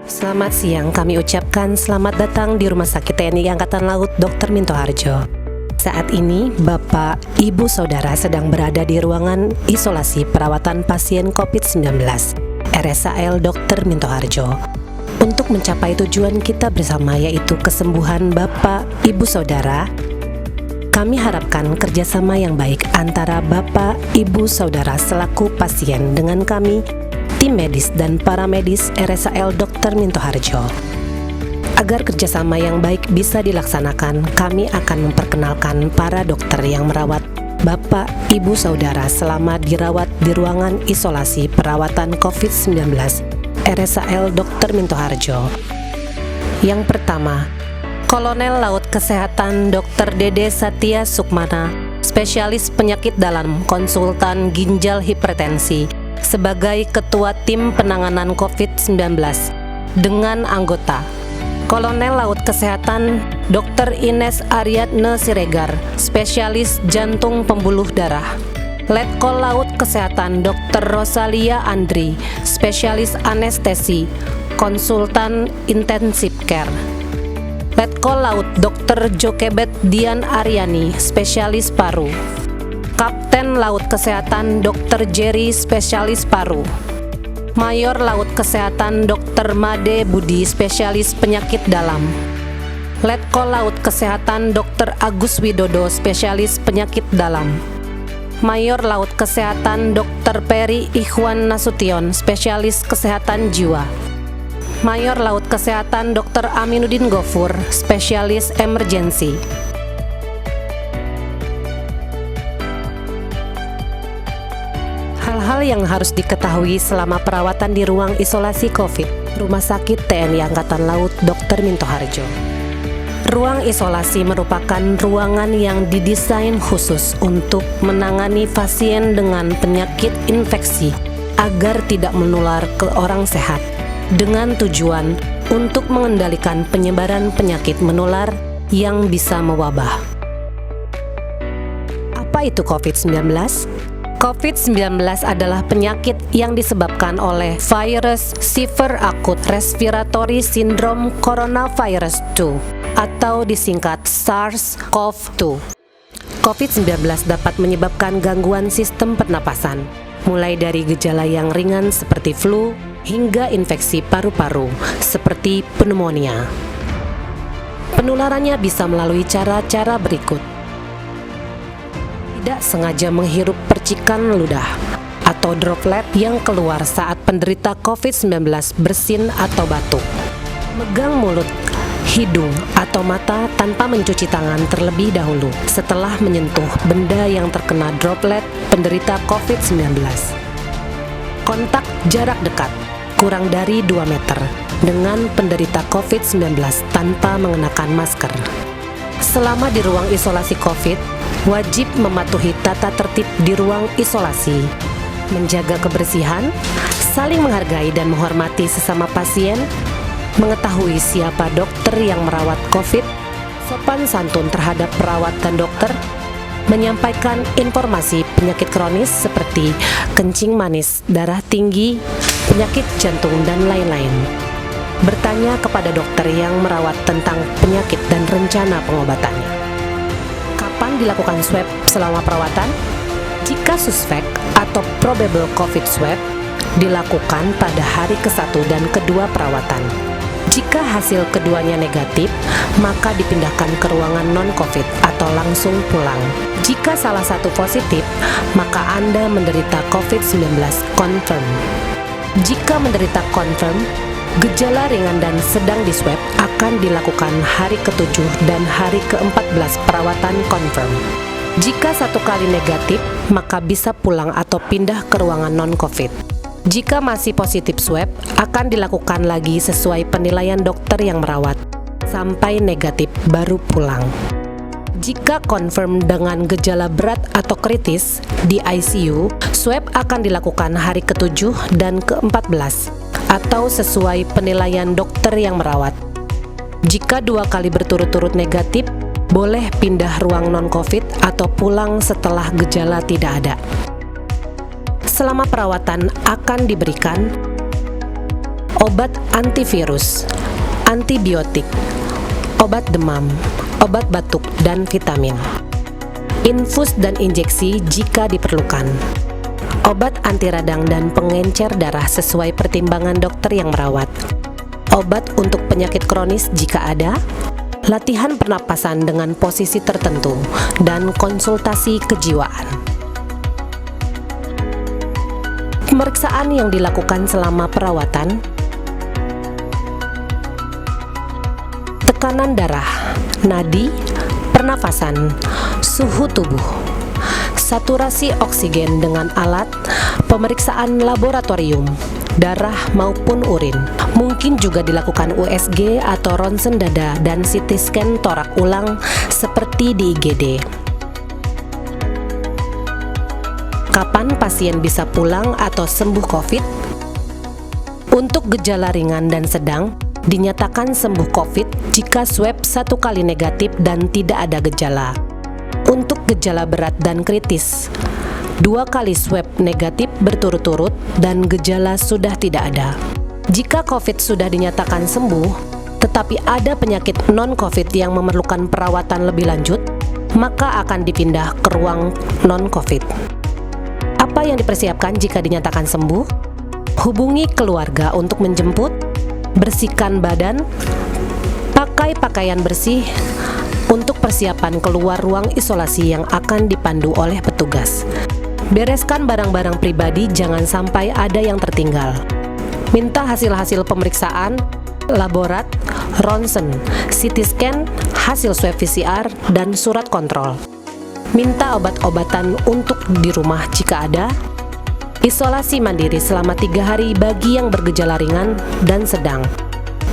Selamat siang, kami ucapkan selamat datang di Rumah Sakit TNI Angkatan Laut Dr. Minto Harjo. Saat ini, Bapak, Ibu, Saudara sedang berada di ruangan isolasi perawatan pasien COVID-19 RSAL Dr. Minto Harjo. Untuk mencapai tujuan kita bersama, yaitu kesembuhan Bapak, Ibu, Saudara, kami harapkan kerjasama yang baik antara Bapak, Ibu, Saudara selaku pasien dengan kami, tim medis dan para medis RSAL Dr. Minto Harjo. Agar kerjasama yang baik bisa dilaksanakan, kami akan memperkenalkan para dokter yang merawat Bapak, Ibu, Saudara selama dirawat di ruangan isolasi perawatan COVID-19 RSAL Dr. Minto Harjo. Yang pertama, Kolonel Laut Kesehatan Dr. Dede Satya Sukmana, spesialis penyakit dalam konsultan ginjal hipertensi, sebagai Ketua Tim Penanganan COVID-19 dengan anggota Kolonel Laut Kesehatan Dr. Ines Ariadne Siregar, spesialis jantung pembuluh darah, Letkol Laut Kesehatan Dr. Rosalia Andri, spesialis anestesi, konsultan intensif care, Letkol Laut Dr. Jokebet Dian Aryani, spesialis paru, Kapten Laut Kesehatan Dr. Jerry, spesialis paru, Mayor Laut Kesehatan Dr. Made Budi, spesialis penyakit dalam, Letkol Laut Kesehatan Dr. Agus Widodo, spesialis penyakit dalam, Mayor Laut Kesehatan Dr. Peri Ikhwan Nasution, spesialis kesehatan jiwa, Mayor Laut Kesehatan Dr. Aminuddin Gofur, spesialis emergensi. Hal-hal yang harus diketahui selama perawatan di ruang isolasi COVID Rumah Sakit TNI Angkatan Laut Dr. Minto Harjo. Ruang isolasi merupakan ruangan yang didesain khusus untuk menangani pasien dengan penyakit infeksi agar tidak menular ke orang sehat, dengan tujuan untuk mengendalikan penyebaran penyakit menular yang bisa mewabah. Apa itu COVID-19? COVID-19 adalah penyakit yang disebabkan oleh virus Severe Acute Respiratory Syndrome Coronavirus 2 atau disingkat SARS-CoV-2. COVID-19 dapat menyebabkan gangguan sistem pernapasan, mulai dari gejala yang ringan seperti flu hingga infeksi paru-paru seperti pneumonia. Penularannya bisa melalui cara-cara berikut. Tidak sengaja menghirup percikan ludah atau droplet yang keluar saat penderita COVID-19 bersin atau batuk. Megang mulut, hidung, atau mata tanpa mencuci tangan terlebih dahulu setelah menyentuh benda yang terkena droplet penderita COVID-19. Kontak jarak dekat kurang dari 2 meter dengan penderita COVID-19 tanpa mengenakan masker. Selama di ruang isolasi COVID, wajib mematuhi tata tertib di ruang isolasi, menjaga kebersihan, saling menghargai dan menghormati sesama pasien, mengetahui siapa dokter yang merawat COVID, sopan santun terhadap perawat dan dokter, menyampaikan informasi penyakit kronis seperti kencing manis, darah tinggi, penyakit jantung, dan lain-lain. Bertanya kepada dokter yang merawat tentang penyakit dan rencana pengobatannya. Kapan dilakukan swab selama perawatan? Jika suspek atau probable COVID swab dilakukan pada hari ke-1 dan kedua perawatan. Jika hasil keduanya negatif, maka dipindahkan ke ruangan non-COVID atau langsung pulang. Jika salah satu positif, maka Anda menderita COVID-19 confirm. Jika menderita confirm, gejala ringan dan sedang di swab akan dilakukan hari ke-7 dan hari ke-14 perawatan confirm. Jika satu kali negatif, maka bisa pulang atau pindah ke ruangan non-COVID. Jika masih positif swab, akan dilakukan lagi sesuai penilaian dokter yang merawat. Sampai negatif baru pulang. Jika confirm dengan gejala berat atau kritis di ICU, swab akan dilakukan hari ke-7 dan ke-14 atau sesuai penilaian dokter yang merawat. Jika 2 kali berturut-turut negatif, boleh pindah ruang non-COVID atau pulang setelah gejala tidak ada. Selama perawatan akan diberikan obat antivirus, antibiotik, obat demam, obat batuk, dan vitamin. Infus dan injeksi jika diperlukan. Obat anti radang dan pengencer darah sesuai pertimbangan dokter yang merawat. Obat untuk penyakit kronis jika ada. Latihan pernapasan dengan posisi tertentu dan konsultasi kejiwaan. Pemeriksaan yang dilakukan selama perawatan. Tekanan darah, nadi, pernafasan, suhu tubuh, saturasi oksigen dengan alat, pemeriksaan laboratorium, darah maupun urin. Mungkin juga dilakukan USG atau ronsen dada dan CT scan torak ulang seperti di IGD. Kapan pasien bisa pulang atau sembuh COVID? Untuk gejala ringan dan sedang, dinyatakan sembuh COVID jika swab 1 kali negatif dan tidak ada gejala. Untuk gejala berat dan kritis, 2 kali swab negatif berturut-turut dan gejala sudah tidak ada. Jika COVID sudah dinyatakan sembuh, tetapi ada penyakit non-COVID yang memerlukan perawatan lebih lanjut, maka akan dipindah ke ruang non-COVID. Apa yang dipersiapkan jika dinyatakan sembuh? Hubungi keluarga untuk menjemput, bersihkan badan, pakai pakaian bersih untuk persiapan keluar ruang isolasi yang akan dipandu oleh petugas. Bereskan barang-barang pribadi, jangan sampai ada yang tertinggal. Minta hasil-hasil pemeriksaan, laborat, ronsen, CT scan, hasil swab PCR, dan surat kontrol. Minta obat-obatan untuk di rumah jika ada. Isolasi mandiri selama 3 hari bagi yang bergejala ringan dan sedang,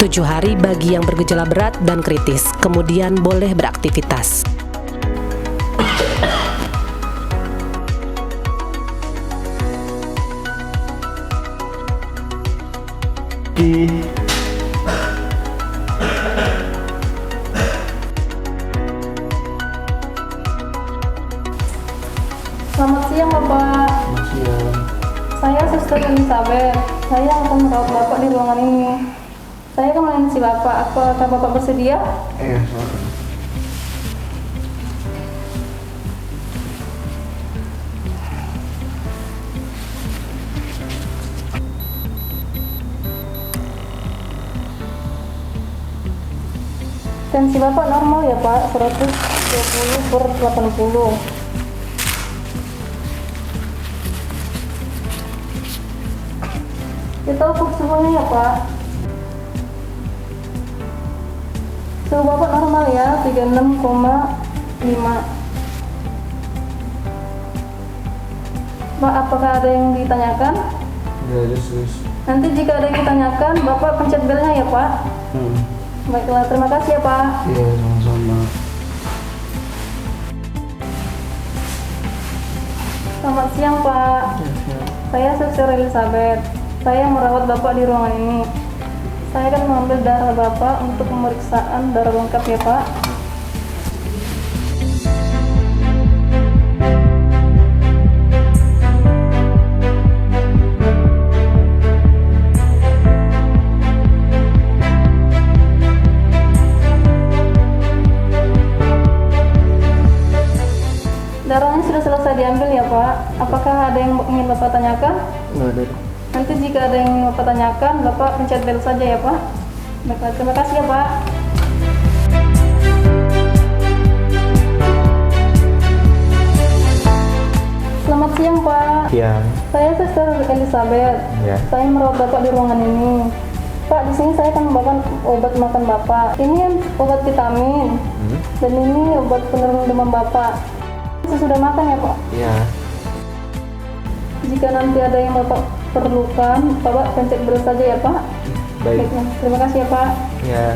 7 hari bagi yang bergejala berat dan kritis, kemudian boleh beraktivitas. Selamat siang Bapak. Selamat siang. Saya Suster Elizabeth. Saya akan merawat Bapak di ruangan ini. Saya akan melayani si Bapak. Apakah Bapak bersedia? Silakan. Tensi Bapak normal ya Pak, 120/80. Kita ukur suhunya ya Pak. Suhu Bapak normal ya, 36,5. Pak, apakah ada yang ditanyakan? Ya, yes. Nanti jika ada yang ditanyakan, Bapak pencet belnya ya Pak. Baiklah, terima kasih ya Pak. Iya, sama-sama. Selamat siang Pak. Saya Suster Elizabeth. Saya merawat Bapak di ruangan ini. Saya akan mengambil darah Bapak untuk pemeriksaan darah lengkap ya Pak. Darahnya sudah selesai diambil ya Pak. Apakah ada yang ingin Bapak tanyakan? Nggak ada. Nanti jika ada yang ingin Bapak tanyakan, Bapak pencet bel saja ya Pak. Baiklah, terima kasih ya Pak. Selamat siang Pak. Iya. Saya Suster Elizabeth. Ya. Saya merawat Bapak di ruangan ini. Pak, di sini saya akan membawakan obat makan Bapak. Ini obat vitamin. Dan ini obat penurun demam Bapak. Sudah makan ya Pak? Iya. Jika nanti ada yang Bapak perlukan, Bapak pencet bel saja ya Pak. Baik. Baiklah, terima kasih ya Pak. Ya.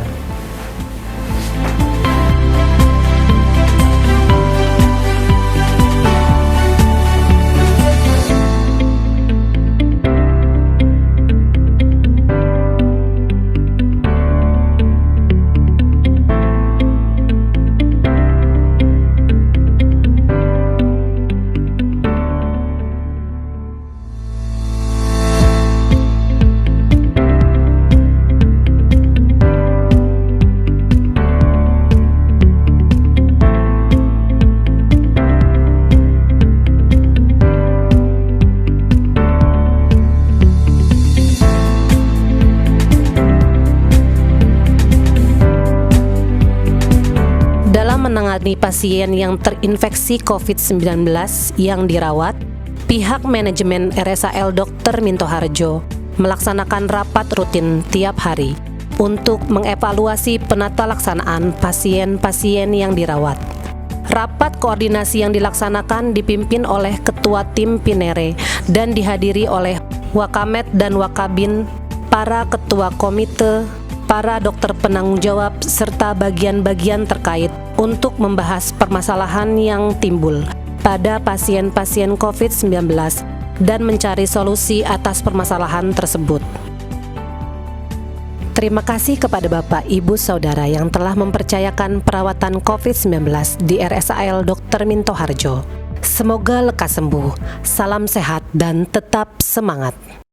menangani pasien yang terinfeksi COVID-19 yang dirawat, pihak manajemen RSAL Dr. Minto Harjo melaksanakan rapat rutin tiap hari untuk mengevaluasi penata laksanaan pasien-pasien yang dirawat. Rapat koordinasi yang dilaksanakan dipimpin oleh Ketua Tim Pinere dan dihadiri oleh Wakamed dan Wakabin, para ketua komite, para dokter penanggung jawab, serta bagian-bagian terkait untuk membahas permasalahan yang timbul pada pasien-pasien COVID-19 dan mencari solusi atas permasalahan tersebut. Terima kasih kepada Bapak, Ibu, Saudara yang telah mempercayakan perawatan COVID-19 di RSAL Dr. Minto Harjo. Semoga lekas sembuh, salam sehat dan tetap semangat.